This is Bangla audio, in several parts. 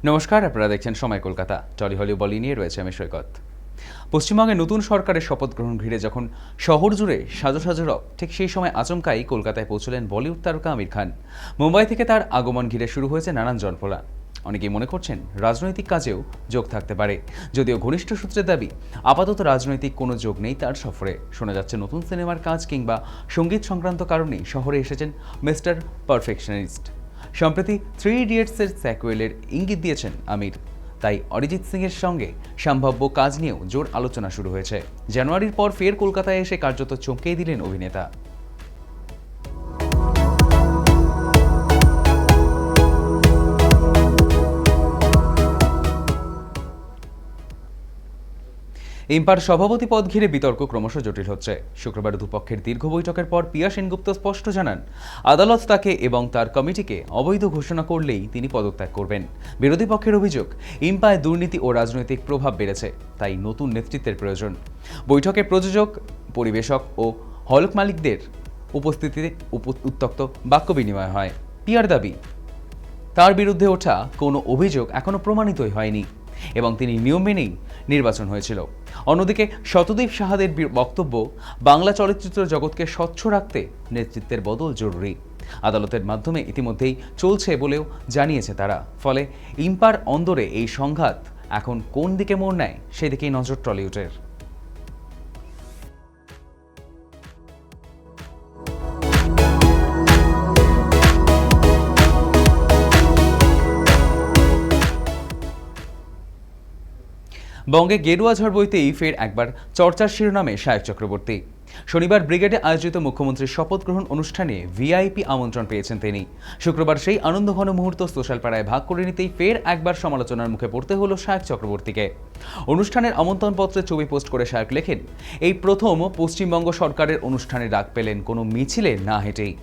নমস্কার, আপনারা দেখছেন সময় কলকাতা। টলি হলি বলি নিয়ে রয়েছে আমি সৈকত। পশ্চিমবঙ্গে নতুন সরকারের শপথ গ্রহণ ঘিরে যখন শহর জুড়ে সাজো সাজো রব, ঠিক সেই সময় আচমকাই কলকাতায় পৌঁছলেন বলিউড তারকা আমির খান। মুম্বাই থেকে তার আগমন ঘিরে শুরু হয়েছে নানান জল্পনা। অনেকেই মনে করছেন রাজনৈতিক কাজেও যোগ থাকতে পারে, যদিও ঘনিষ্ঠ সূত্রের দাবি আপাতত রাজনৈতিক কোনো যোগ নেই তার সফরে। শোনা যাচ্ছে নতুন সিনেমার কাজ কিংবা সঙ্গীত সংক্রান্ত কারণেই শহরে এসেছেন মিস্টার পারফেকশনিস্ট। সম্প্রতি 3 ইডিয়টসের স্যাকুয়েলের ইঙ্গিত দিয়েছেন আমির, তাই অরিজিৎ সিংয়ের সঙ্গে সম্ভাব্য কাজ নিয়েও জোর আলোচনা শুরু হয়েছে। জানুয়ারির পর ফের কলকাতায় এসে কার্যত চমকেই দিলেন অভিনেতা। ইম্পার সভাপতি পদ ঘিরে বিতর্ক ক্রমশ জটিল হচ্ছে। শুক্রবার দুপক্ষের দীর্ঘ বৈঠকের পর পিয়া সেনগুপ্ত স্পষ্ট জানান, আদালত তাকে এবং তার কমিটিকে অবৈধ ঘোষণা করলেই তিনি পদত্যাগ করবেন। বিরোধী পক্ষের অভিযোগ, ইম্পায় দুর্নীতি ও রাজনৈতিক প্রভাব বেড়েছে, তাই নতুন নেতৃত্বের প্রয়োজন। বৈঠকে প্রযোজক, পরিবেশক ও হলক মালিকদের উপস্থিতিতে উত্তপ্ত বাক্য বিনিময় হয়। পিয়ার দাবি, তার বিরুদ্ধে ওঠা কোনো অভিযোগ এখনো প্রমাণিতই হয়নি এবং তিনি নিয়ম মেনেই নির্বাচন হয়েছিল। অন্যদিকে শতদীপ সাহাদের বক্তব্য, বাংলা চলচ্চিত্র জগৎকে স্বচ্ছ রাখতে নেতৃত্বের বদল জরুরি। আদালতের মাধ্যমে ইতিমধ্যেই চলছে বলেও জানিয়েছে তারা। ফলে ইম্পার অন্দরে এই সংঘাত এখন কোন দিকে মোড় নেয় সেদিকেই নজর টলিউডের। বঙ্গে গেরুয়া ঝড় বইতেই ফের একবার চর্চার শিরোনামে শায়ক চক্রবর্তী। শনিবার ব্রিগেডে আয়োজিত মুখ্যমন্ত্রীর শপথ গ্রহণ অনুষ্ঠানে ভিআইপি আমন্ত্রণ পেয়েছেন তিনি। শুক্রবার সেই আনন্দঘন মুহূর্ত সোশ্যাল পাড়ায় ভাগ করে নিতেই ফের একবার সমালোচনার মুখে পড়তে হলো শায়ক চক্রবর্তীকে। অনুষ্ঠানের আমন্ত্রণপত্রে ছবি পোস্ট করে শায়ক লেখেন, এই প্রথম পশ্চিমবঙ্গ সরকারের অনুষ্ঠানে ডাক পেলেন কোনো মিছিলে না হেঁটেই।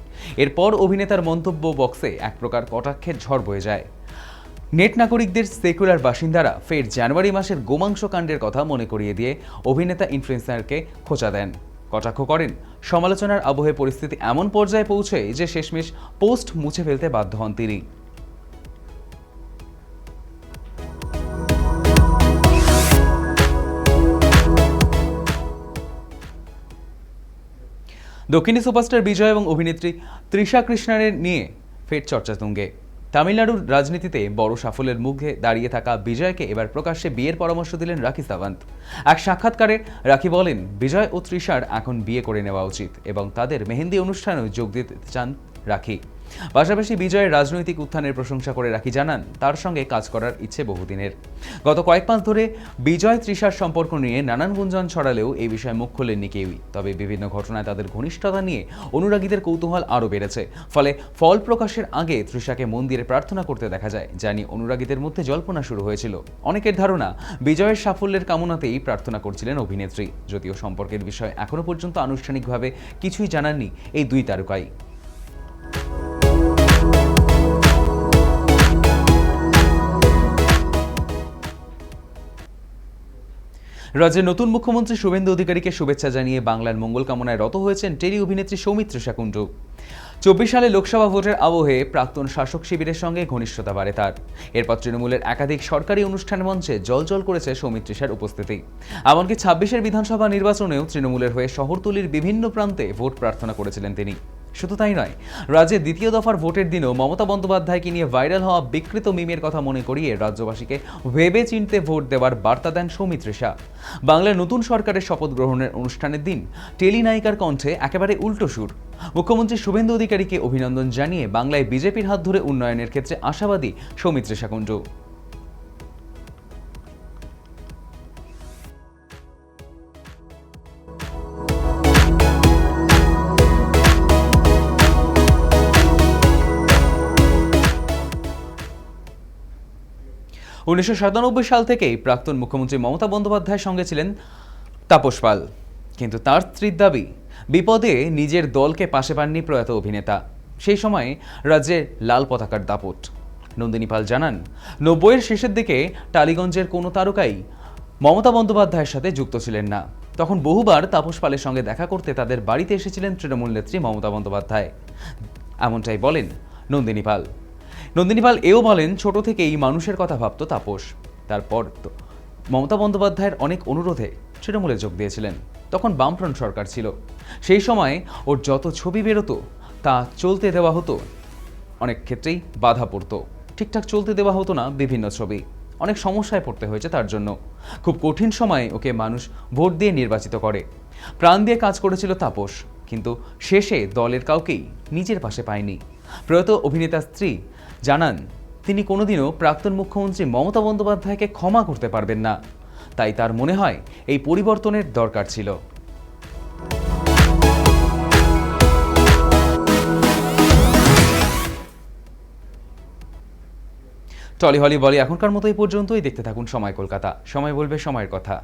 এরপর অভিনেতার মন্তব্য বক্সে এক প্রকার কটাক্ষের ঝড় বয়ে যায়। নেট নাগরিকদের সেকুলার বাসিন্দারা ফের জানুয়ারি মাসের গোমাংস কাণ্ডের কথা মনে করিয়ে দিয়ে অভিনেতা ইনফ্লুয়েন্সারকে খোঁচা দেন, কটাক্ষ করেন। সমালোচনার আবহে পরিস্থিতি এমন পর্যায়ে পৌঁছয় যে শেষমেশ পোস্ট মুছে ফেলতে বাধ্য হন তিনি। দক্ষিণী সুপারস্টার বিজয় এবং অভিনেত্রী তৃষা কৃষ্ণানের নিয়ে ফের চর্চা তুঙ্গে। তামিলনাড়ুর রাজনীতিতে বড় সাফল্যের মুখে দাঁড়িয়ে থাকা বিজয়কে এবার প্রকাশ্যে বিয়ের পরামর্শ দিলেন রাখি সাওয়ান্ত। এক সাক্ষাৎকারে রাখি বলেন, বিজয় ও তৃষার এখন বিয়ে করে নেওয়া উচিত এবং তাদের মেহেন্দি অনুষ্ঠানেও যোগ দিতে চান রাখি। পাশাপাশি বিজয়ের রাজনৈতিক উত্থানের প্রশংসা করে রাখি জানান, তার সঙ্গে কাজ করার ইচ্ছে বহুদিনের। গত কয়েক মাস ধরে বিজয় তৃষার সম্পর্ক নিয়ে নানান গুঞ্জন ছড়ালেও এই বিষয়ে মুখ খোলেননি কেউই। তবে বিভিন্ন ঘটনায় তাদের ঘনিষ্ঠতা নিয়ে অনুরাগীদের কৌতূহল আরও বেড়েছে। ফলে ফল প্রকাশের আগে তৃষাকে মন্দিরে প্রার্থনা করতে দেখা যায়, যা নিয়ে অনুরাগীদের মধ্যে জল্পনা শুরু হয়েছিল। অনেকের ধারণা, বিজয়ের সাফল্যের কামনাতেই প্রার্থনা করছিলেন অভিনেত্রী, যদিও সম্পর্কের বিষয়ে এখনও পর্যন্ত আনুষ্ঠানিকভাবে কিছুই জানাননি এই দুই তারকাই। রাজ্যের নতুন মুখ্যমন্ত্রী শুভেন্দু অধিকারীকে শুভেচ্ছা জানিয়ে বাংলার মঙ্গল কামনায় রত হয়েছেন টেলি অভিনেত্রী সৌমিত্র কুণ্ডু। 24 সালে লোকসভা ভোটের আবহে প্রাক্তন শাসক শিবিরের সঙ্গে ঘনিষ্ঠতা বাড়ে তার। এরপর তৃণমূলের একাধিক সরকারি অনুষ্ঠান মঞ্চে জলজল করেছে সৌমিত্রিষার উপস্থিতি। এমনকি 26-এর বিধানসভা নির্বাচনেও তৃণমূলের হয়ে শহরতলির বিভিন্ন প্রান্তে ভোট প্রার্থনা করেছিলেন তিনি। শুধু তাই নয়, রাজ্যে দ্বিতীয় দফার ভোটের দিনও মমতা বন্দ্যোপাধ্যায়কে নিয়ে ভাইরাল হওয়া বিকৃত মিমের কথা মনে করিয়ে রাজ্যবাসীকে ভেবে চিনতে ভোট দেওয়ার বার্তা দেন সৌমিত্রিষা। বাংলার নতুন সরকারের শপথ গ্রহণের অনুষ্ঠানের দিন টেলি নায়িকার কণ্ঠে একেবারে উল্টো সুর। মুখ্যমন্ত্রী শুভেন্দু অধিকারীকে অভিনন্দন জানিয়ে বাংলায় বিজেপির হাত ধরে উন্নয়নের ক্ষেত্রে আশাবাদী সৌমিত্রিষা কুণ্ডু। 1997 সাল থেকেই প্রাক্তন মুখ্যমন্ত্রী মমতা বন্দ্যোপাধ্যায়ের সঙ্গে ছিলেন তাপস পাল, কিন্তু তার স্ত্রীর দাবি, বিপদে নিজের দলকে পাশে পাননি প্রয়াত অভিনেতা। সেই সময়ে রাজ্যে লাল পতাকার দাপট। নন্দিনী পাল জানান, 90-এর শেষের দিকে টালিগঞ্জের কোনো তারকাই মমতা বন্দ্যোপাধ্যায়ের সাথে যুক্ত ছিলেন না। তখন বহুবার তাপস পালের সঙ্গে দেখা করতে তাদের বাড়িতে এসেছিলেন তৃণমূল নেত্রী মমতা বন্দ্যোপাধ্যায়, এমনটাই বলেন নন্দিনী পাল। নন্দিনী পাল এও বলেন, ছোট থেকেই মানুষের কথা ভাবত তাপস। তারপর তো মমতা বন্দ্যোপাধ্যায়ের অনেক অনুরোধে তৃণমূলে যোগ দিয়েছিলেন। তখন বামফ্রন্ট সরকার ছিল। সেই সময় ওর যত ছবি বেরোতো তা চলতে দেওয়া হতো, অনেক ক্ষেত্রেই বাধা পড়তো। ঠিকঠাক চলতে দেওয়া হতো না বিভিন্ন ছবি, অনেক সমস্যায় পড়তে হয়েছে তার জন্য। খুব কঠিন সময়ে ওকে মানুষ ভোট দিয়ে নির্বাচিত করে। প্রাণ দিয়ে কাজ করেছিল তাপস, কিন্তু শেষে দলের কাউকেই নিজের পাশে পায়নি। প্রয়াত অভিনেতা স্ত্রী জানান, তিনি কোনোদিনও প্রাক্তন মুখ্যমন্ত্রী মমতা বন্দ্যোপাধ্যায়কে ক্ষমা করতে পারবেন না। তাই তার মনে হয় এই পরিবর্তনের দরকার ছিল। টলি হলি বলি এখনকার মতো এই পর্যন্তই। দেখতে থাকুন সময় কলকাতা। সময় বলবে সময়ের কথা।